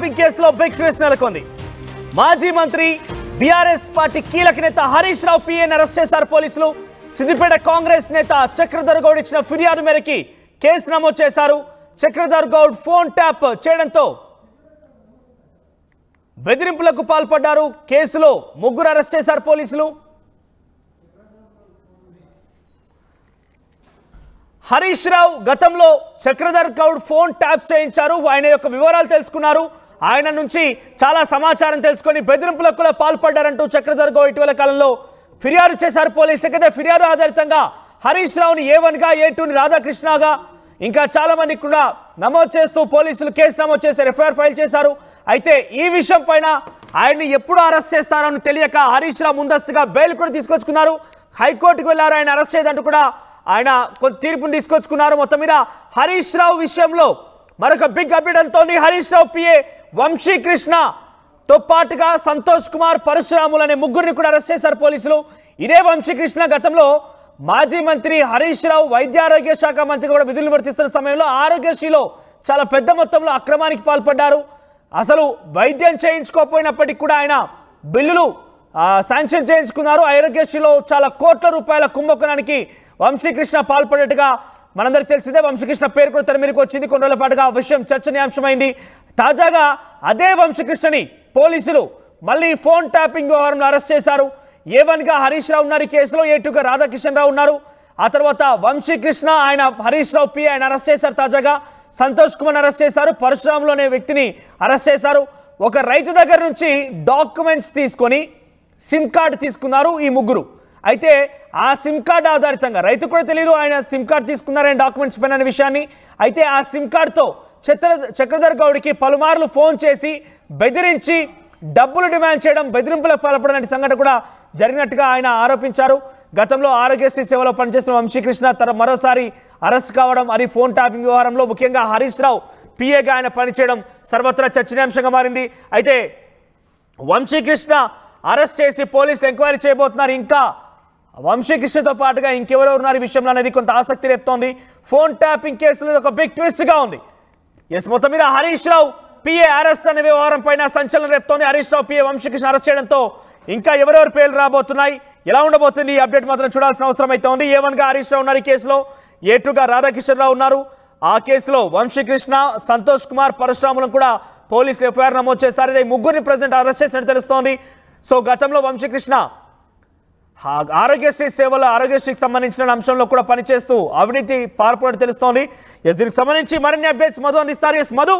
Tapping కేసులో big twist నెలకొంది. మాజీ మంత్రి బీఆర్ఎస్ పార్టీ కీలక నేత హరీష్ రావు పిఏని అరెస్ట్ చేశారు పోలీసులు. సిద్దిపేట కాంగ్రెస్ నేత చక్రధర్ గౌడ్ ఇచ్చిన ఫిర్యాదు మేరకు కేసు నమోదు చేశారు. చక్రధర్ గౌడ్ ఫోన్ ట్యాప్ చేయడంతో బెదిరింపులకు పాల్పడ్డారు. కేసులో ముగ్గురు అరెస్ట్ చేశారు పోలీసులు. హరీష్ రావు గతంలో చక్రధర్ గౌడ్ ఫోన్ ట్యాప్ చేయించారు. ఆయన యొక్క వివరాలు తెలుసుకున్నారు. ఆయన నుంచి చాలా సమాచారం తెలుసుకొని బెదిరింపులకు కూడా పాల్పడ్డారంటూ చక్రధర్ గౌడ్ ఇటీవల కాలంలో ఫిర్యాదు చేశారు పోలీసులు. అయితే ఫిర్యాదు ఆధారితంగా హరీష్ రావుని A1గా A2ని రాధాకృష్ణగా ఇంకా చాలా మంది కూడా నమోదు చేస్తూ పోలీసులు కేసు నమోదు చేశారు, ఎఫ్ఐఆర్ ఫైల్ చేశారు. అయితే ఈ విషయం పైన ఆయన్ని ఎప్పుడు అరెస్ట్ చేస్తారో అని తెలియక హరీష్ రావు ముందస్తుగా బెయిల్ కూడా తీసుకొచ్చుకున్నారు. హైకోర్టుకు వెళ్లారు. ఆయన అరెస్ట్ చేయదంటూ కూడా ఆయన కొంత తీర్పును తీసుకొచ్చుకున్నారు. మొత్తం మీద హరీష్ రావు విషయంలో మరొక big update అంతోంది. Harish Rao PA వంశీకృష్ణతో పాటుగా సంతోష్ కుమార్, పరశురాములు అనే ముగ్గురిని కూడా అరెస్ట్ చేశారు పోలీసులు. ఇదే వంశీకృష్ణ గతంలో మాజీ మంత్రి హరీష్ రావు వైద్య ఆరోగ్య శాఖ మంత్రి కూడా విధులు నిర్వర్తిస్తున్న సమయంలో ఆరోగ్యశ్రీలో చాలా పెద్ద మొత్తంలో అక్రమానికి పాల్పడ్డారు. అసలు వైద్యం చేయించుకోకపోయినప్పటికీ కూడా ఆయన బిల్లులు శాంక్షన్ చేయించుకున్నారు. ఆరోగ్యశ్రీలో చాలా కోట్ల రూపాయల కుంభకోణానికి వంశీకృష్ణ పాల్పడేట్టుగా మనందరికీ తెలిసిందే. వంశీకృష్ణ పేరు కూడా తెర మీదకి వచ్చింది. కొన్ని రోజుల పాటుగా ఆ విషయం చర్చనీయాంశమైంది. తాజాగా అదే వంశీకృష్ణని పోలీసులు మళ్ళీ ఫోన్ ట్యాపింగ్ వ్యవహారంలో అరెస్ట్ చేశారు. A1గా హరీష్ రావు ఉన్నారు ఈ కేసులో, A2గా రాధాకిషన్ రావు ఉన్నారు. ఆ తర్వాత వంశీకృష్ణ ఆయన హరీష్ రావు పిఏ ఆయన అరెస్ట్ చేశారు. తాజాగా సంతోష్ కుమార్ అరెస్ట్ చేశారు. పరశురాములు అనే వ్యక్తిని అరెస్ట్ చేశారు. ఒక రైతు దగ్గర నుంచి డాక్యుమెంట్స్ తీసుకొని సిమ్ కార్డు తీసుకున్నారు ఈ ముగ్గురు. అయితే ఆ సిమ్ కార్డు ఆధారితంగా రైతు కూడా తెలియదు ఆయన సిమ్ కార్డు తీసుకున్నారని డాక్యుమెంట్స్ పైన అనే విషయాన్ని. అయితే ఆ సిమ్ కార్డుతో చక్రధర్ గౌడ్కి పలుమార్లు ఫోన్ చేసి బెదిరించి డబ్బులు డిమాండ్ చేయడం, బెదిరింపులకు పాల్పడడం అనే సంఘటన కూడా జరిగినట్టుగా ఆయన ఆరోపించారు. గతంలో ఆరోగ్యశ్రీ సేవలో పనిచేస్తున్న వంశీకృష్ణ మరోసారి అరెస్ట్ కావడం, అది ఫోన్ ట్యాపింగ్ వ్యవహారంలో ముఖ్యంగా హరీష్ రావు పిఏగా ఆయన పనిచేయడం సర్వత్రా చర్చనీయాంశంగా మారింది. అయితే వంశీకృష్ణ అరెస్ట్ చేసి పోలీసులు ఎంక్వైరీ చేయబోతున్నారు. ఇంకా వంశీకృష్ణతో పాటుగా ఇంకెవరెవరు ఉన్నారు ఈ విషయంలో అనేది కొంత ఆసక్తి రేపుతోంది. ఫోన్ ట్యాపింగ్ కేసులో ఒక బిగ్ ట్విస్ట్గా ఉంది. మొత్తం మీద హరీష్ రావు పిఏ అరెస్ట్ అనే వ్యవహారం పైన సంచలనం రేపుతోంది. హరీష్ రావు పిఏ వంశీకృష్ణ అరెస్ట్ చేయడంతో ఇంకా ఎవరెవరు పేర్లు రాబోతున్నాయి, ఎలా ఉండబోతుంది ఈ అప్డేట్ మాత్రం చూడాల్సిన అవసరం అయితే ఉంది. A1గా హరీష్ రావు ఉన్నారు ఈ కేసులో, A2గా రాధాకిషన్ రావు ఉన్నారు. ఆ కేసులో వంశీకృష్ణ, సంతోష్ కుమార్, పరశురాములను కూడా పోలీసులు ఎఫ్ఐఆర్ నమోదు చేశారు. ఇది ముగ్గురిని ప్రజెంట్ అరెస్ట్ చేసినట్టు తెలుస్తోంది. సో గతంలో వంశీకృష్ణ ఆరోగ్యశ్రీ సేవలో ఆరోగ్యశ్రీకి సంబంధించిన అంశంలో కూడా పనిచేస్తూ అవినీతి పాల్పడడం తెలుస్తోంది. దీనికి సంబంధించి మరిన్ని అప్డేట్స్ మధు అందిస్తారు. మధు,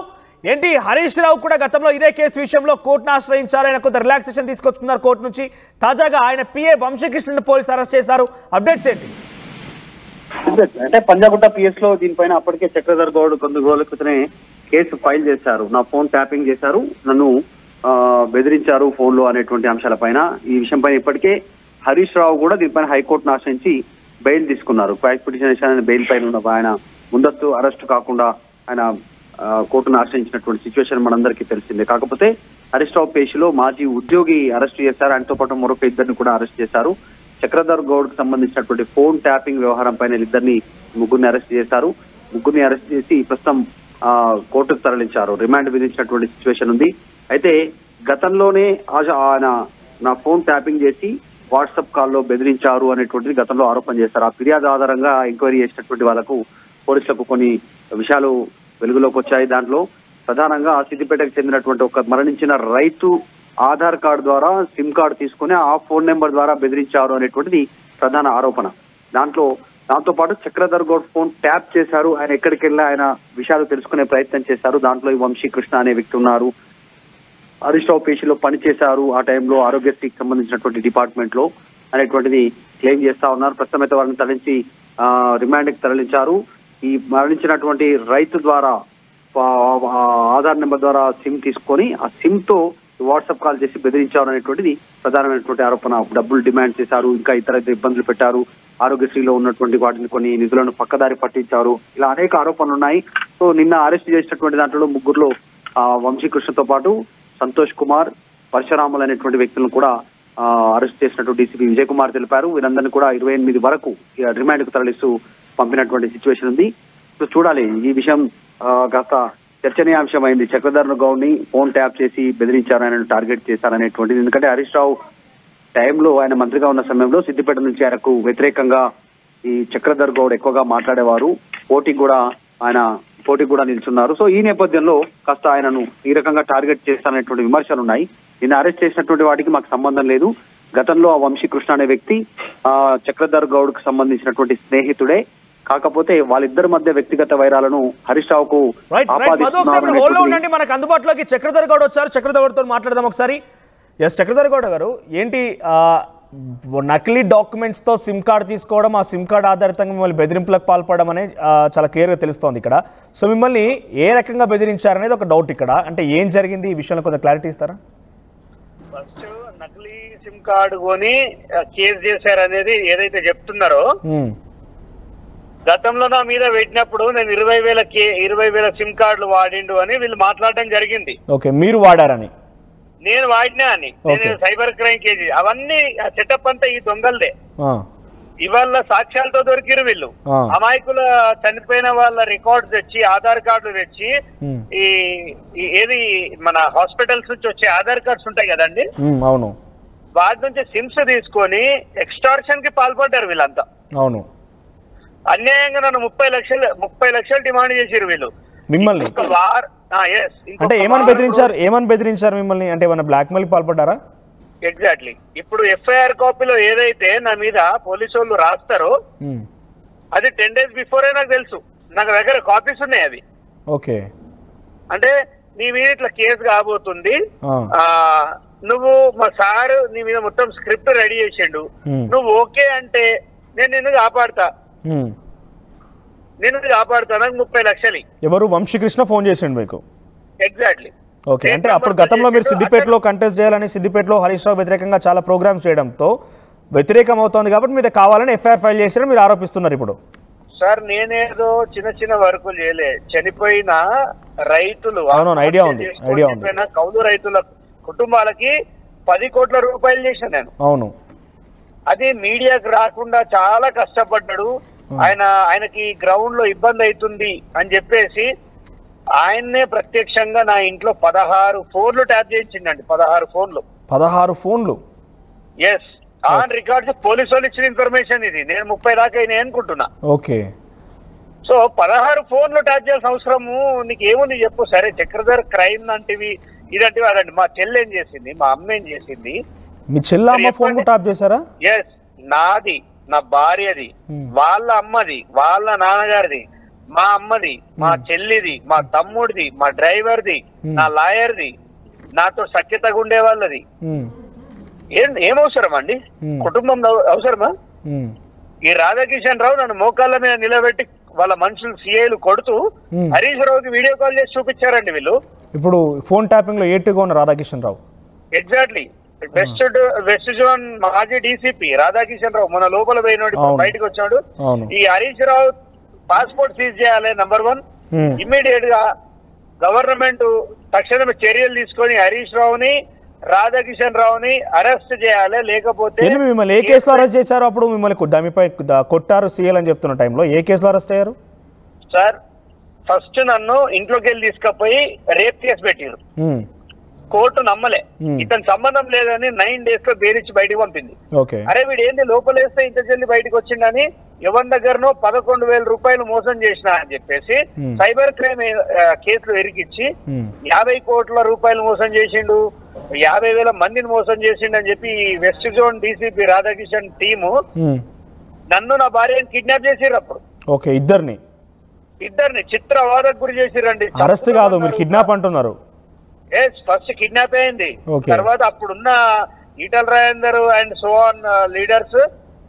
ఏంటి హరీష్ రావు కూడా గతంలో ఇదే కేసు విషయంలో కోర్టును ఆశ్రయించారు. ఆయన కొంత రిలాక్సేషన్ తీసుకొచ్చుకున్నారు కోర్టు నుంచి. తాజాగా ఆయన పిఏ వంశీకృష్ణను పోలీసులు అరెస్ట్ చేశారు. అప్డేట్స్ ఏంటి? అంటే పంజాగుట్ట పిఎస్ లో దీనిపైన అప్పటికే చక్రధర్ గౌడ్ కొన్ని రోజుల క్రితమే కేసు ఫైల్ చేశారు. నా ఫోన్ ట్యాపింగ్ చేశారు, నన్ను బెదిరించారు ఫోన్ లో అనేటువంటి అంశాలపైన. ఈ విషయం పైన ఇప్పటికే హరీష్ రావు కూడా దీనిపైన హైకోర్టును ఆశ్రయించి బెయిల్ తీసుకున్నారు. క్వాక్ పిటిషన్ బెయిల్ పైన ఉన్న ఆయన ముందస్తు అరెస్ట్ కాకుండా ఆయన కోర్టును ఆశ్రయించినటువంటి సిచ్యువేషన్ మనందరికీ తెలిసిందే. కాకపోతే హరీష్ రావు పేషిలో మాజీ ఉద్యోగి అరెస్ట్ చేశారు. ఆయనతో పాటు మరొక ఇద్దరిని కూడా అరెస్ట్ చేశారు. చక్రధర్ గౌడ్ కు సంబంధించినటువంటి ఫోన్ ట్యాపింగ్ వ్యవహారం పైన ముగ్గురిని అరెస్ట్ చేశారు. ముగ్గురిని అరెస్ట్ చేసి ప్రస్తుతం కోర్టుకు తరలించారు. రిమాండ్ విధించినటువంటి సిచ్యువేషన్ ఉంది. అయితే గతంలోనే ఆయన నా ఫోన్ ట్యాపింగ్ చేసి వాట్సాప్ కాల్లో బెదిరించారు అనేటువంటిది గతంలో ఆరోపణ చేశారు. ఆ ఫిర్యాదు ఆధారంగా ఎంక్వైరీ చేసినటువంటి వాళ్ళకు పోలీసులకు కొన్ని విషయాలు వెలుగులోకి వచ్చాయి. దాంట్లో ప్రధానంగా సిద్దిపేటకు చెందినటువంటి ఒక మరణించిన రైతు ఆధార్ కార్డు ద్వారా సిమ్ కార్డు తీసుకుని ఆ ఫోన్ నెంబర్ ద్వారా బెదిరించారు అనేటువంటిది ప్రధాన ఆరోపణ. దాంతో పాటు చక్రధర్ గౌడ్ ఫోన్ ట్యాప్ చేశారు. ఆయన ఎక్కడికి వెళ్ళి ఆయన విషయాలు తెలుసుకునే ప్రయత్నం చేశారు. దాంట్లో ఈ వంశీకృష్ణ అనే వ్యక్తి ఉన్నారు. హరీష్ రావు పేషీలో పనిచేశారు ఆ టైంలో ఆరోగ్యశ్రీకి సంబంధించినటువంటి డిపార్ట్మెంట్ లో అనేటువంటిది క్లెయిమ్ చేస్తా ఉన్నారు. ప్రస్తుతం అయితే వారిని తరలించి రిమాండ్కి తరలించారు. ఈ మరణించినటువంటి రైతు ద్వారా ఆధార్ నెంబర్ ద్వారా సిమ్ తీసుకొని ఆ సిమ్ తో వాట్సాప్ కాల్ చేసి బెదిరించారు అనేటువంటిది ప్రధానమైనటువంటి ఆరోపణ. డబ్బులు డిమాండ్ చేశారు, ఇంకా ఇతర ఇబ్బందులు పెట్టారు, ఆరోగ్యశ్రీలో ఉన్నటువంటి వాటిని కొన్ని నిధులను పక్కదారి పట్టించారు, ఇలా అనేక ఆరోపణలు ఉన్నాయి. సో నిన్న అరెస్ట్ చేసినటువంటి దాంట్లో ముగ్గురులో వంశీకృష్ణతో పాటు సంతోష్ కుమార్, పరశురాములు అనేటువంటి వ్యక్తులను కూడా అరెస్ట్ చేసినట్టు డీసీపీ విజయ్ కుమార్ తెలిపారు. వీరందరినీ కూడా 28 వరకు రిమాండ్ కు తరలిస్తూ పంపినటువంటి సిచ్యువేషన్ ఉంది. సో చూడాలి ఈ విషయం కాస్త చర్చనీయాంశమైంది. చక్రధర్ గౌడ్ ని ఫోన్ ట్యాప్ చేసి బెదిరించారు, ఆయన టార్గెట్ చేశారనేటువంటిది. ఎందుకంటే హరీష్ రావు టైంలో ఆయన మంత్రిగా ఉన్న సమయంలో సిద్దిపేట నుంచి ఆయనకు వ్యతిరేకంగా ఈ చక్రధర్ గౌడ్ ఎక్కువగా మాట్లాడేవారు, పోటీకి కూడా నిల్చున్నారు. సో ఈ నేపథ్యంలో కాస్త ఆయనను ఈ రకంగా టార్గెట్ చేస్తారనేటువంటి విమర్శలు ఉన్నాయి. నిన్న అరెస్ట్ చేసినటువంటి వాటికి మాకు సంబంధం లేదు. గతంలో ఆ వంశీకృష్ణ అనే వ్యక్తి చక్రధర్ గౌడ్ కు సంబంధించినటువంటి స్నేహితుడే, కాకపోతే వాళ్ళిద్దరి మధ్య వ్యక్తిగత వైరాలను హరీష్ రావుకు ఉండండి. మనకు అందుబాటులోకి చక్రధర్ గౌడ్ వచ్చారు. చక్రధర్ గౌడ్ తో మాట్లాడదాం ఒకసారి. ఎస్ చక్రధర్ గౌడ్ గారు, ఏంటి నకిలీ డాక్యుమెంట్స్ తో సిమ్ కార్డ్ తీసుకోవడం, ఆ సిమ్ కార్డ్ ఆధారితంగా మిమ్మల్ని బెదిరింపులకు పాల్పడడం అనేది చాలా క్లియర్గా తెలుస్తోంది ఇక్కడ. సో మిమ్మల్ని ఏ రకంగా బెదిరించారనేది ఒక డౌట్ ఇక్కడ. అంటే ఏం జరిగింది ఈ విషయంలో కొంత క్లారిటీ ఇస్తారా? ఫస్ట్ నకిలీ సిమ్ కార్డు కొని కేసు చేశారనేది ఏదైతే చెప్తున్నారో, గతంలో నా మీద పెట్టినప్పుడు నేను 20,000 సిమ్ కార్డులు వాడిండు అని వీళ్ళు మాట్లాడడం జరిగింది. ఓకే, మీరు వాడారని? నేను వాడినా అని. నేను సైబర్ క్రైమ్ కేజీ అవన్నీ సెటప్ అంతా ఈ దొంగలదే. ఇవాళ సాక్ష్యాలతో దొరికిరు వీళ్ళు. అమాయకుల చనిపోయిన వాళ్ళ రికార్డ్స్ తెచ్చి, ఆధార్ కార్డులు తెచ్చి, ఏది మన హాస్పిటల్స్ నుంచి వచ్చే ఆధార్ కార్డ్స్ ఉంటాయి కదండి, అవును, వాటి నుంచి సిమ్స్ తీసుకొని ఎక్స్టార్షన్ కి పాల్పడ్డారు వీళ్ళంతా. అవును, అన్యాయంగా నన్ను 30 లక్షలు డిమాండ్ చేసిరు వీళ్ళు మిమ్మల్ని. అంటే ఏమని బెదిరించారు మిమ్మల్ని? అంటే ఏమన్నా బ్లాక్ మెయిల్ పాల్పడ్డారా? ఎగ్జాక్ట్లీ. ఇప్పుడు ఎఫ్ఐఆర్ కాపీలో ఏదైతే నా మీద పోలీసు వాళ్ళు రాస్తారో అది 10 days బిఫోరే నాకు తెలుసు. నాకు దగ్గర కాపీస్ ఉన్నాయి అవి. ఓకే, అంటే నీ మీద ఇట్లా కేసు కాబోతుంది, నువ్వు మా సారు నీ మీద మొత్తం స్క్రిప్ట్ రెడీ చేసిండు, నువ్వు ఓకే అంటే నేను నిన్ను కాపాడుతా, నాకు 30 లక్షలు. ఎవరు? వంశీకృష్ణ ఫోన్ చేసిండు మీకు? ఎగ్జాక్ట్లీ. ఓకే, అంటే అప్పుడు గతంలో మీరు సిద్దిపేటలో కంటెస్ట్ చేయాలని సిద్దిపేటలో హరీష్ రావు వ్యతిరేకంగా చాలా ప్రోగ్రామ్స్ చేయడంతో వ్యతిరేకం అవుతోంది కాబట్టి మీరు కావాలని ఎఫ్ఐఆర్ ఫైల్ చేశారని మీరు ఆరోపిస్తున్నారు ఇప్పుడు. సార్ నేనేదో చిన్న వర్కులు చేయలే. చనిపోయిన రైతులు, ఐడియా ఉంది, కౌలు రైతుల కుటుంబాలకి 10 కోట్ల రూపాయలు చేసిన నేను. అవును, అది మీడియాకు రాకుండా చాలా కష్టపడ్డాడు. ఆయనకి గ్రౌండ్ లో ఇబ్బంది అవుతుంది అని చెప్పేసి ఆయన్నే ప్రత్యక్షంగా నా ఇంట్లో 16 ఫోన్లు ట్యాప్ చేయించిండండి. 16 ఫోన్లు. ఎస్, ఆన్ రికార్డ్స్ పోలీసు వాళ్ళు ఇచ్చిన ఇన్ఫర్మేషన్ ఇది. నేను 30 దాకా అయినాయి అనుకుంటున్నా. ఓకే, సో 16 ఫోన్లు ట్యాప్ చేయాల్సిన అవసరము నీకు ఏముంది చెప్పు. సరే, చక్రధర్ క్రైమ్ లాంటివి ఇలాంటివి అదండి. మా చెల్లి ఏం చేసింది, మా అమ్మ ఏం చేసింది? మీ చెల్లెమ్మ ఫోన్ ట్యాప్ చేశారా? ఎస్, నాది, నా భార్యది, వాళ్ళ అమ్మది, వాళ్ళ నాన్నగారిది, మా అమ్మది, మా చెల్లిది, మా తమ్ముడిది, మా డ్రైవర్ది, నా లాయర్ది, నాతో సఖ్యతగా ఉండే వాళ్ళది. ఏం అవసరం అండి? కుటుంబం అవసరమా? ఈ రాధాకిషన్ రావు నన్ను మోకాళ్ళ మీద నిలబెట్టి వాళ్ళ మనుషులు సిఐలు కొడుతూ హరీష్ రావుకి వీడియో కాల్ చేసి చూపించారండి వీళ్ళు. ఇప్పుడు ఫోన్ ట్యాపింగ్ లో ఏటుగా ఉన్న రాధాకిషన్ రావు. ఎగ్జాక్ట్లీ. వెస్ట్ జోన్ మాజీ డీసీపీ రాధాకిషన్ రావు మొన్న లోపల పోయినోడు, బయటకు వచ్చాడు. ఈ హరీష్ రావు పాస్పోర్ట్ సీజ్ చేయాలి నంబర్ 1. ఇమ్మీడియట్ గా గవర్నమెంట్ తక్షణమే చర్యలు తీసుకొని హరీష్ రావుని, రాధాకిషన్ రావుని అరెస్ట్ చేయాలి. లేకపోతే మిమ్మల్ని ఏ కేసులో అరెస్ట్ చేశారు? అప్పుడు మిమ్మల్ని దానిపై కొట్టారు సీఎల్ అని చెప్తున్న టైంలో ఏ కేసులో అరెస్ట్ అయ్యారు? సార్, ఫస్ట్ నన్ను ఇంట్లోకి వెళ్ళి తీసుకుపోయి రేప్ కేసు పెట్టారు. కోర్టు నమ్మలే, ఇతను సంబంధం లేదని 9 days లో బెయిలిచ్చి బయటకు పంపింది. అరే వీడు ఏంది లోపలేస్తే ఇంత జల్ది బయటకు వచ్చిందని ఎవరి దగ్గరనో 11,000 రూపాయలు మోసం చేసిన అని చెప్పేసి సైబర్ క్రైమ్ కేసులు ఎరికిచ్చి 50 కోట్ల రూపాయలు మోసం చేసిండు, 50,000 మందిని మోసం చేసిండు అని చెప్పి west zone DCP Radhakishan team నన్ను, నా భార్యని కిడ్నాప్ చేసిర్రు. అప్పుడు ఇద్దరిని చిత్రవాదకు గురి చేసిరండి. అరెస్ట్ కాదు, మీరు కిడ్నాప్ అంటున్నారు. ఫస్ట్ కిడ్నాప్ అయింది. తర్వాత అప్పుడున్న Etela Rajender and so on leaders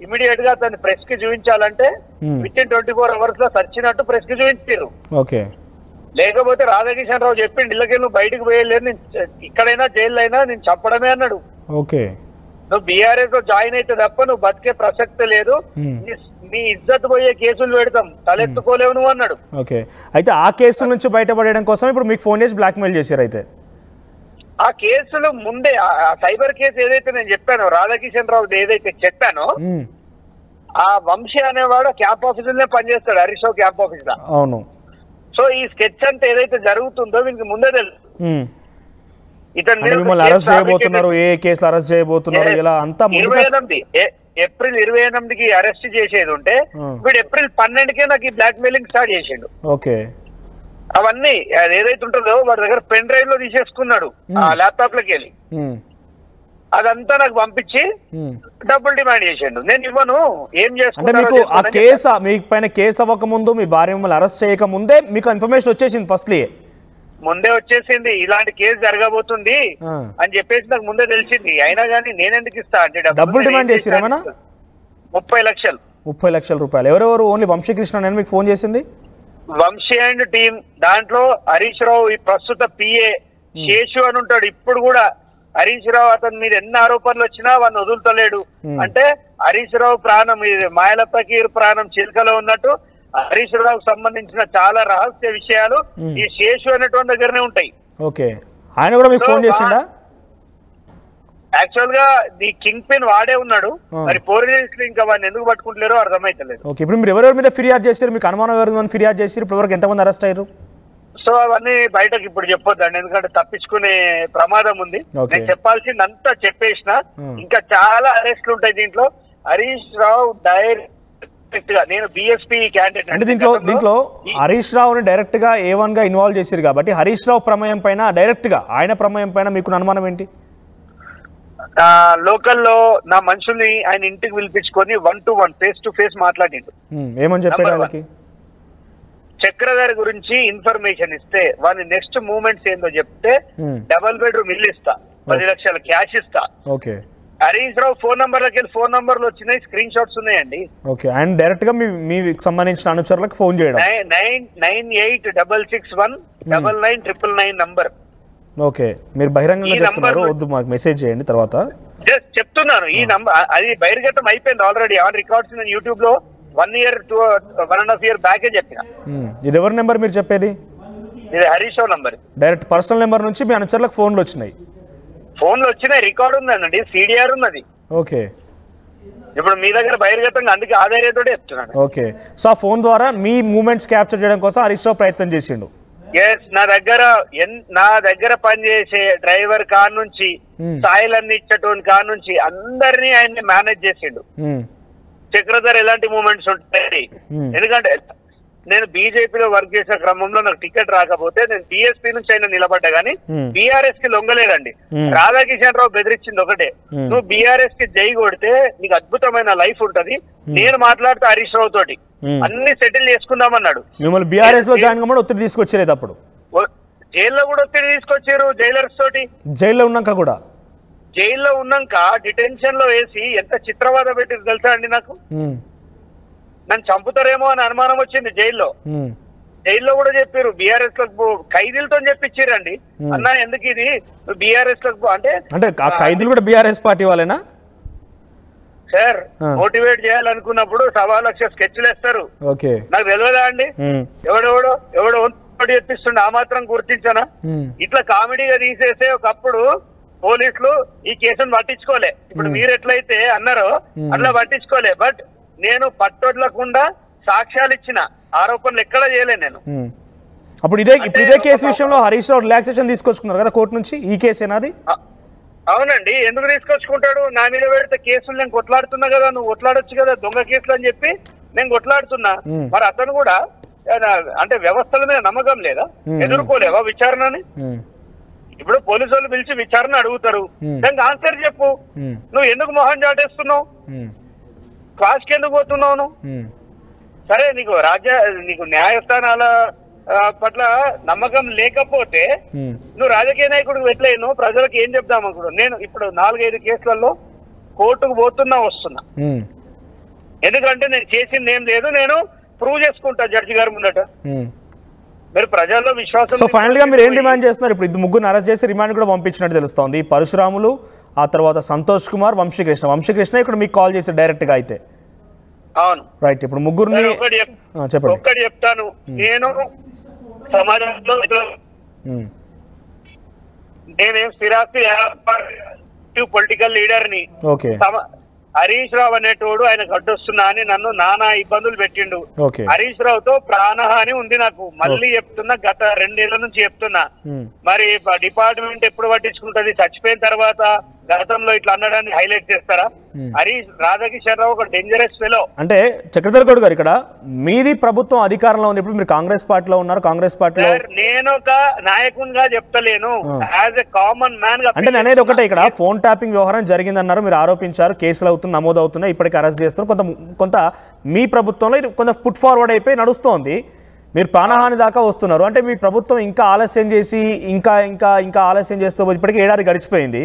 immediate గా అతన్ని ప్రెస్ కి చూపించాలంటే విత్ ఇన్ 24 hours లో సచ్చినట్టు ప్రెస్ కి చూపించారు. లేకపోతే రాధాకిషన్ రావు చెప్పిండు ఇళ్ళకి నువ్వు బయటకు పోయలేదు, నేను ఇక్కడైనా జైల్లో అయినా నేను చంపడమే అన్నాడు. నువ్వు బీఆర్ఎస్ లో జాయిన్ అయితే తప్ప నువ్వు బతికే ప్రసక్తి లేదు, నీ ఇజ్జత్ పోయే కేసులు పెడతాం, తలెత్తుకోలేవు నువ్వు అన్నాడు. అయితే ఆ కేసుల నుంచి బయటపడడం కోసం ఇప్పుడు మీకు ఫోన్ చేసి బ్లాక్ మెయిల్ చేశారు. అయితే ఆ కేసులు ముందే ఆ సైబర్ కేసు ఏదైతే నేను చెప్పానో రాధాకిషన్ రావు ఏదైతే చెప్పానో ఆ వంశీ అనేవాడు క్యాంప్ ఆఫీసులోనే పనిచేస్తాడు, హరీష్ రావు క్యాంప్ ఆఫీస్ లో. అవును. సో ఈ స్కెచ్ అంటే ఏదైతే జరుగుతుందో వీనికి ముందే తెలుసు ఇతను మిమ్మల్ని అరెస్ట్ చేయబోతున్నారు, ఏ కేసులు అరెస్ట్ చేయబోతున్నారు, ఇలా అంతా ఏప్రిల్ 28కి అరెస్ట్ చేసేది ఉంటే వీడు ఏప్రిల్ 12కే నాకు ఈ బ్లాక్ మెయిలింగ్ స్టార్ట్ చేసిండు. ఓకే, అవన్నీ అది ఏదైతే ఉంటుందో వాడి దగ్గర పెన్ డ్రైవ్ లో తీసేసుకున్నాడు ఆ ల్యాప్టాప్ లోకి వెళ్ళి, అదంతా నాకు పంపించి డబ్బులు డిమాండ్ చేసిండు. నేను ఇవ్వను, ఏం చేసుకుంటే మీకు ఆ కేసు మీ పైన కేసు అవ్వక ముందు, మీ భార్య మిమ్మల్ని అరెస్ట్ చేయక ముందే మీకు ఇన్ఫర్మేషన్ వచ్చేసింది, ఫస్ట్లీ ముందే వచ్చేసింది ఇలాంటి కేసు జరగబోతుంది అని చెప్పేసి నాకు ముందే తెలిసింది. అయినా కానీ నేనెందుకు ఇస్తా అంటే డబ్బులు డిమాండ్ చేసిరా? 30 లక్షలు. 30 లక్షల రూపాయలు. ఎవరెవరు? ఓన్లీ వంశీకృష్ణ నేను మీకు ఫోన్ చేసింది? వంశీ అండ్ టీమ్, దాంట్లో హరీష్ రావు ఈ ప్రస్తుత పిఏ శేషు అని ఉంటాడు. ఇప్పుడు కూడా హరీష్ రావు అతని మీద ఎన్ని ఆరోపణలు వచ్చినా వాడిని వదులుతలేడు. అంటే హరీష్ రావు ప్రాణం మాయలప్పకి ప్రాణం చిలుకలో ఉన్నట్టు హరీష్ రావుకు సంబంధించిన చాలా రహస్య విషయాలు ఈ శేషు అనేటువంటి దగ్గరనే ఉంటాయి. ఓకే, ఆయన కూడా మీకు ఫోన్ చేసిండా? యాక్చువల్ గా ది కింగ్ పిన్ వాడే ఉన్నాడు, మరి పోలీసులు ఇంకా వాడిని ఎందుకు పట్టుకుంటలేరో అర్థమైతలేదు. ఓకే, ఇప్పుడు మీరు ఎవరెవరి మీద ఫిర్యాదు చేశారు? మీకు అనుమానం ఎవరి ఫిర్యాదు చేశారు? ఇప్పుడు వరకు ఎంతమంది అరెస్ట్ అయ్యారు? సో అవన్నీ బయటకు ఇప్పుడు చెప్పొద్దండి, ఎందుకంటే తప్పించుకునే ప్రమాదం ఉంది. నేను చెప్పాల్సింది అంతా చెప్పేసిన, ఇంకా చాలా అరెస్టులు ఉంటాయి దీంట్లో. హరీష్ రావు డైరెక్ట్ గా, నేను బిఎస్పీ క్యాండిడేట్ అంటే దీంట్లో హరీష్ రావుని డైరెక్ట్ గా A1 గా ఇన్వాల్వ్ చేశారు కాబట్టి హరీష్ రావు ప్రమేయం పైన డైరెక్ట్ గా ఆయన ప్రమేయం పైన మీకు అనుమానం ఏంటి? లోకల్లో నా మనుషుల్ని ఆయన ఇంటికి పిలిపించుకొని 1-to-1 ఫేస్ టు ఫేస్ మాట్లాడిండు. ఏమని చెప్పారు వాళ్ళకి? చక్రధారి గురించి ఇన్ఫర్మేషన్ ఇస్తే వాని నెక్స్ట్ మూవ్మెంట్స్ ఏందో చెప్తే డబుల్ బెడ్రూమ్ ఇల్లు ఇస్తా, 10 లక్షల క్యాష్ ఇస్తా. ఓకే, హరీష్ రావు ఫోన్ నంబర్లకి వెళ్ళి ఫోన్ నంబర్లు వచ్చినాయి, స్క్రీన్ షాట్స్ ఉన్నాయండి. ఓకే, అండ్ డైరెక్ట్ గా మీకు సంబంధించిన అనుచరులకు ఫోన్ చేయడం 9886199999 నంబర్. ఓకే, మీరు బహిరంగంగా చెప్తున్నారు, వద్దు మాకు మెసేజ్ చేయండి తర్వాత. జస్ట్ చెప్తున్నాను, ఈ నంబర్ అది బహిర్గతం అయిపోయింది ఆల్రెడీ ఆన్ రికార్డ్స్. నేను యూట్యూబ్ లో 1 year to 1.5 year బ్యాకే చెప్పిన. ఇది ఎవరి నెంబర్ మీరు చెప్పేది? ఇది Harish Rao number, direct personal number నుంచి మీ అనుచరులకు ఫోన్లు వచ్చినాయి? ఫోన్లు వచ్చినాయి, రికార్డ్ ఉందండి, సిడిఆర్ ఉన్నది. ఓకే, ఇప్పుడు మీ దగ్గర బహిర్గతంగా అందుకే ఆధార్యతో చెప్తున్నాను. ఓకే, సో ఆ ఫోన్ ద్వారా మీ మూమెంట్స్ క్యాప్చర్ చేయడం కోసం హరీష్ రావు ప్రయత్నం చేసిండు. ఎస్, నా దగ్గర పనిచేసే డ్రైవర్ కార్ నుంచి సాయిలన్నీ ఇచ్చేటోని కార్ నుంచి అందరినీ ఆయన్ని మేనేజ్ చేసిండు. చక్రధర్ ఎలాంటి మూమెంట్స్ ఉంటాయి, ఎందుకంటే నేను బీజేపీలో వర్క్ చేసే క్రమంలో నాకు టికెట్ రాకపోతే నేను బిఎస్పీ నుంచి అయినా నిలబడ్డా గానీ బీఆర్ఎస్ కి లొంగలేదండి. రాధాకిషన్ రావు బెదిరించింది ఒకటే, నువ్వు బీఆర్ఎస్ కి జై కొడితే నీకు అద్భుతమైన లైఫ్ ఉంటది, నేను మాట్లాడుతూ హరీష్ రావు తోటి అన్ని సెటిల్ చేసుకుందామన్నాడు. మిమ్మల్ని బీఆర్ఎస్ లో జాయిన్ కమ్మని ఒత్తిడి తీసుకొచ్చారు, అప్పుడు జైల్లో కూడా ఒత్తిడి తీసుకొచ్చారు, జైలర్స్ తోటి. జైల్లో ఉన్నాక డిటెన్షన్ లో వేసి ఎంత చిత్రవాద పెట్టి తెలుసా అండి, నాకు నన్ను చంపుతారేమో అని అనుమానం వచ్చింది. జైల్లో కూడా చెప్పారు బీఆర్ఎస్ లకు ఖైదీలతో చెప్పించారండి, అన్నా ఎందుకు ఇది బీఆర్ఎస్ లకు అంటే ఖైదీలు కూడా బీఆర్ఎస్ పార్టీ వాళ్ళేనా సార్? మోటివేట్ చేయాలనుకున్నప్పుడు 1.25 లక్ష స్కెచ్లు వేస్తారు, నాకు తెలియదా అండి? ఎవడో చెప్పిస్తుండే, ఆ మాత్రం గుర్తించానా? ఇట్లా కామెడీగా తీసేసే ఒకప్పుడు పోలీసులు ఈ కేసును పట్టించుకోలే. ఇప్పుడు మీరు ఎట్లయితే అన్నారో అట్లా పట్టించుకోలే. బట్ నేను పట్టొడ్లకుండా సాక్ష్యాలు ఇచ్చిన, ఆరోపణలు ఎక్కడా చేయలే నేను. అప్పుడు ఇదే కేసు విషయంలో హరీష్ రావు రిలాక్సేషన్ తీసుకొచ్చుకున్నారు కదా కోర్టు నుంచి, ఈ కేసేనాది? అవునండి, ఎందుకు తీసుకొచ్చుకుంటాడు? నా మీద పెడితే కేసులు నేను కొట్లాడుతున్నా కదా, నువ్వు కొట్లాడొచ్చు కదా దొంగ కేసులు అని చెప్పి నేను కొట్లాడుతున్నా. మరి అతను కూడా అంటే వ్యవస్థల మీద నమ్మకం లేదా? ఎదుర్కోలేవా విచారణని? ఇప్పుడు పోలీసు వాళ్ళు పిలిచి విచారణ అడుగుతారు, దానికి ఆన్సర్ చెప్పు. నువ్వు ఎందుకు మొహం చాటేస్తున్నావు? క్లాస్కి ఎందుకు పోతున్నావు? సరే, నీకు న్యాయస్థానాల పట్ల నమ్మకం లేకపోతే నువ్వు రాజకీయ నాయకుడికి ఎట్లయినా ప్రజలకు ఏం చెప్దాం అనుకున్నావు? నేను ఇప్పుడు 4-5 కేసులలో కోర్టుకు వస్తున్నా, ఎందుకంటే నేను చేసింది ఏం లేదు, నేను ప్రూవ్ చేసుకుంటా జడ్జి గారి ముందట. మీరు ప్రజల్లో విశ్వాసం. సో ఫైనల్ గా మీరు ఏం డిమాండ్ చేస్తున్నారు? ఇప్పుడు 3 అరెస్ట్ చేసి రిమాండ్ కూడా పంపించినట్టు తెలుస్తోంది, పరశురాములు, ఆ తర్వాత సంతోష్ కుమార్, వంశీకృష్ణ ఇక్కడ మీకు కాల్ చేసి డైరెక్ట్ గా అయితే. అవును, రైట్. ఇప్పుడు ముగ్గురిని చెప్పండి. ఒక్కటి చెప్తాను, నేను సమాజంలో నేనేం స్థిరాస్తి పొలిటికల్ లీడర్ ని. హరీష్ రావు అనేటోడు ఆయన గడ్డొస్తున్నా అని నన్ను నానా ఇబ్బందులు పెట్టిండు. హరీష్ రావుతో ప్రాణహాని ఉంది నాకు. మళ్ళీ చెప్తున్నా, గత 2 ఏళ్ల నుంచి చెప్తున్నా. మరి డిపార్ట్మెంట్ ఎప్పుడు పట్టించుకుంటది? చచ్చిపోయిన తర్వాత గతంలో ఇట్లా అన్నడాన్ని హైలైట్ చేస్తారా? హరీష్ రాధాకిషన్ రావు ఒక డేంజరస్ ఫెలో. అంటే చక్రధర్ గౌడ్ గారు, ఇక్కడ మీది ప్రభుత్వం అధికారంలో ఉంది, ఇప్పుడు మీరు కాంగ్రెస్ పార్టీలో ఉన్నారు. కాంగ్రెస్ పార్టీలో నేను ఒక నాయకునిగా చెప్తలేను, యాజ్ ఎ కామన్ మ్యాన్ గా. అంటే అనేది ఒకటే, ఇక్కడ ఫోన్ ట్యాపింగ్ వ్యవహారం జరిగిందన్నారు, మీరు ఆరోపించారు, కేసులు నమోదు అవుతున్నాయి, ఇప్పటికీ అరెస్ట్ చేస్తున్నారు. కొంత మీ ప్రభుత్వంలో కొంత పుట్ ఫార్వర్డ్ అయిపోయి నడుస్తోంది, మీరు ప్రాణహాని దాకా వస్తున్నారు. అంటే మీ ప్రభుత్వం ఇంకా ఆలస్యం చేసి ఇంకా ఆలస్యం చేస్తూ ఇప్పటికీ 1 ఏడాది గడిచిపోయింది.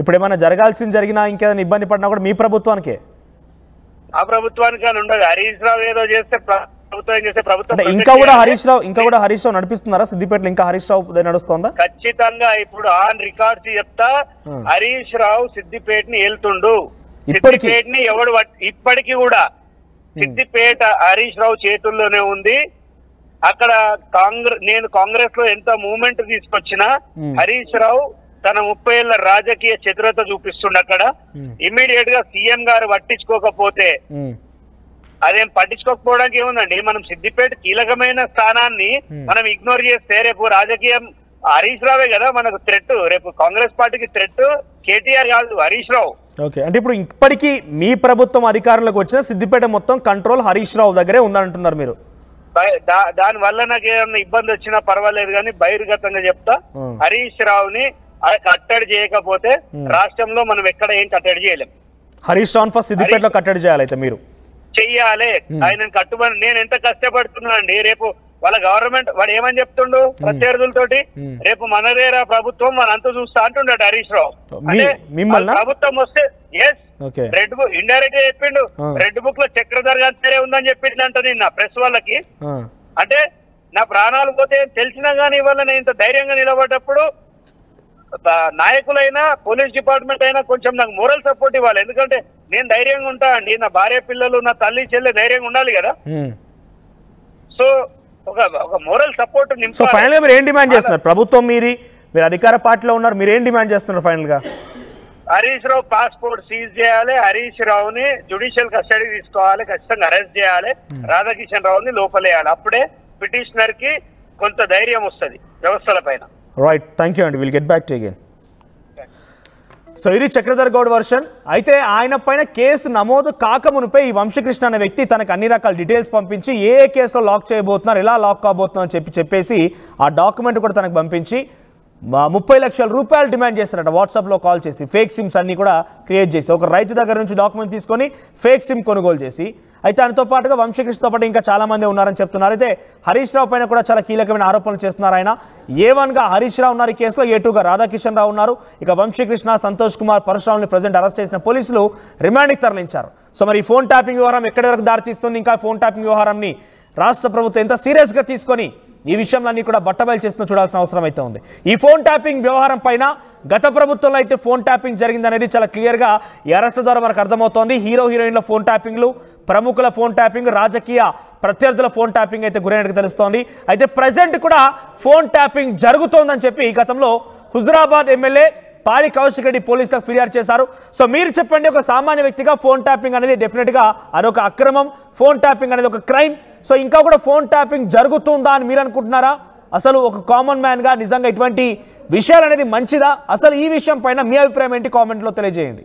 ఇప్పుడు ఏమైనా జరగాల్సింది జరిగినా, ఇంకేదైనా ఇబ్బంది పడినా కూడా మీ ప్రభుత్వానికే. ఆ ప్రభుత్వానికి అని ఉండదు. హరీష్ రావు ఏదో చేస్తే ప్రభుత్వం ఏం చేస్తే ప్రభుత్వం ఇంకా కూడా హరీష్ రావు నడిపిస్తున్నారా? సిద్దిపేటలో ఇంకా హరీష్ రావు నడుస్తుందా? ఖచ్చితంగా ఇప్పుడు ఆన్ రికార్డ్స్ చెప్తా, హరీష్ రావు సిద్దిపేటని వెళ్తుండు. ఇప్పటికీ ఇప్పటికీ కూడా సిద్దిపేట హరీష్ రావు చేతుల్లోనే ఉంది. అక్కడ నేను కాంగ్రెస్ లో ఎంత మూవ్మెంట్ తీసుకొచ్చినా హరీష్ రావు తన 30 ఏళ్ల రాజకీయ చతురత చూపిస్తుండ. అక్కడ ఇమ్మీడియట్ గా సీఎం గారు పట్టించుకోకపోతే, అదేం పట్టించుకోకపోవడానికి ఏముందండి? మనం సిద్దిపేట కీలకమైన స్థానాన్ని మనం ఇగ్నోర్ చేస్తే రేపు రాజకీయం హరీష్ రావే కదా మనకు థ్రెట్. రేపు కాంగ్రెస్ పార్టీకి థ్రెట్ కేటీఆర్ కాదు, హరీష్ రావు. ఓకే, అంటే ఇప్పుడు ఇప్పటికీ మీ ప్రభుత్వం అధికారంలోకి వచ్చిన సిద్దిపేట మొత్తం కంట్రోల్ హరీష్ రావు దగ్గరే ఉందంటున్నారు మీరు. దాని వల్ల నాకు ఏమన్నా ఇబ్బంది వచ్చినా పర్వాలేదు, కానీ బహిర్గతంగా చెప్తా, హరీష్ రావుని కట్టడి చేయకపోతే రాష్ట్రంలో మనం ఎక్కడ ఏం కట్టడి చేయలేం. హరీష్ రావు ఫస్ట్ సిద్దిపేటలో కట్టడి చేయాలి, అయితే మీరు చెయ్యాలి. ఆయన కట్టుబడి నేను ఎంత కష్టపడుతున్నా అండి. రేపు వాళ్ళ గవర్నమెంట్ వాడు ఏమని చెప్తుండు ప్రత్యర్థులతోటి, రేపు మనదేరా ప్రభుత్వం మనంతా చూస్తా అంటుండడు హరీష్ రావు. అంటే ప్రభుత్వం వస్తే రెడ్ బుక్ ఇండైరెక్ట్ గా చెప్పిండు, రెడ్ బుక్ లో చక్రధర్ గారి పేరే ఉందని చెప్పిందంట నిన్న ప్రెస్ వాళ్ళకి. అంటే నా ప్రాణాలు పోతే తెలిసినా గానీ ఇవాళ నేను ఇంత ధైర్యంగా నిలబడ్డప్పుడు నాయకులైనా పోలీస్ డిపార్ట్మెంట్ అయినా కొంచెం నాకు మోరల్ సపోర్ట్ ఇవ్వాలి. ఎందుకంటే నేను ధైర్యంగా ఉంటా అండి, నా భార్య పిల్లలు నా తల్లి చెల్లె ధైర్యంగా ఉండాలి కదా. సో ఒక మోరల్ సపోర్ట్. సో ఫైనల్ గా మీరు ఏం డిమాండ్ చేస్తున్నారు? ప్రభుత్వం మీరు అధికార పార్టీలో ఉన్నారు, మీరు ఏం డిమాండ్ చేస్తున్నారు ఫైనల్ గా? హరీష్ రావు పాస్పోర్ట్ సీజ్ చేయాలి, హరీష్ రావుని జ్యుడిషియల్ కస్టడీ తీసుకోవాలి, ఖచ్చితంగా అరెస్ట్ చేయాలి, రాధాకిషన్ రావుని లోపలేయాలి. అప్పుడే పిటిషనర్ కి కొంత ధైర్యం వస్తుంది వ్యవస్థల పైన. రైట్, థ్యాంక్ యూ అండి, will get back to again. So ఇది చక్రధర్ గౌడ్ వర్షన్. అయితే ఆయన పైన కేసు నమోదు కాకమునిపై ఈ వంశీకృష్ణ అనే వ్యక్తి తనకు అన్ని రకాల డీటెయిల్స్ పంపించి ఏ కేసులో లాక్ చేయబోతున్నారు, ఎలా లాక్ కాబోతున్నారు అని చెప్పేసి ఆ డాక్యుమెంట్ కూడా తనకు పంపించి 30 లక్షల రూపాయలు డిమాండ్ చేస్తారట. వాట్సాప్లో కాల్ చేసి ఫేక్ సిమ్స్ అన్ని కూడా క్రియేట్ చేసి ఒక రైతు దగ్గర నుంచి డాక్యుమెంట్ తీసుకొని ఫేక్ సిమ్ కొనుగోలు చేసి, అయితే దానితో పాటుగా వంశీకృష్ణతో పాటు ఇంకా చాలామంది ఉన్నారని చెప్తున్నారు. అయితే హరీష్ రావు పైన కూడా చాలా కీలకమైన ఆరోపణలు చేస్తున్నారు. ఆయన A1గా హరీష్ రావు ఉన్నారు ఈ కేసులో, A2గా రాధాకిషన్ రావు ఉన్నారు. ఇక వంశీకృష్ణ, సంతోష్ కుమార్, పరశురాముని ప్రజెంట్ అరెస్ట్ చేసిన పోలీసులు రిమాండ్కి తరలించారు. సో మరి ఈ ఫోన్ ట్యాపింగ్ వ్యవహారం ఎక్కడి వరకు దారితీస్తుంది, ఇంకా ఫోన్ ట్యాపింగ్ వ్యవహారాన్ని రాష్ట్ర ప్రభుత్వం ఎంత సీరియస్గా తీసుకొని ఈ విషయంలన్నీ కూడా బట్టబయలు చేస్తూ చూడాల్సిన అవసరం అయితే ఉంది. ఈ ఫోన్ ట్యాపింగ్ వ్యవహారం పైన గత ప్రభుత్వంలో అయితే ఫోన్ ట్యాపింగ్ జరిగిందనేది చాలా క్లియర్గా ఈ అరెస్ట్ ద్వారా మనకు అర్థమవుతోంది. హీరోయిన్ల ఫోన్ ట్యాపింగ్లు, ప్రముఖుల ఫోన్ ట్యాపింగ్, రాజకీయ ప్రత్యర్థుల ఫోన్ ట్యాపింగ్ అయితే గురైనట్టు తెలుస్తోంది. అయితే ప్రజెంట్ కూడా ఫోన్ ట్యాపింగ్ జరుగుతోందని చెప్పి గతంలో హుజురాబాద్ ఎమ్మెల్యే పాడి కౌశిక్ రెడ్డి పోలీసులకు ఫిర్యాదు చేశారు. సో మీరు చెప్పండి, ఒక సామాన్య వ్యక్తిగా ఫోన్ ట్యాపింగ్ అనేది డెఫినెట్గా అదొక అక్రమం, ఫోన్ ట్యాపింగ్ అనేది ఒక క్రైమ్. సో ఇంకా కూడా ఫోన్ ట్యాపింగ్ జరుగుతుందా అని మీరు అనుకుంటున్నారా? అసలు ఒక కామన్ మ్యాన్గా నిజంగా ఇటువంటి విషయాలు అనేది మంచిదా? అసలు ఈ విషయం పైన మీ అభిప్రాయం ఏంటి? కామెంట్లో తెలియజేయండి.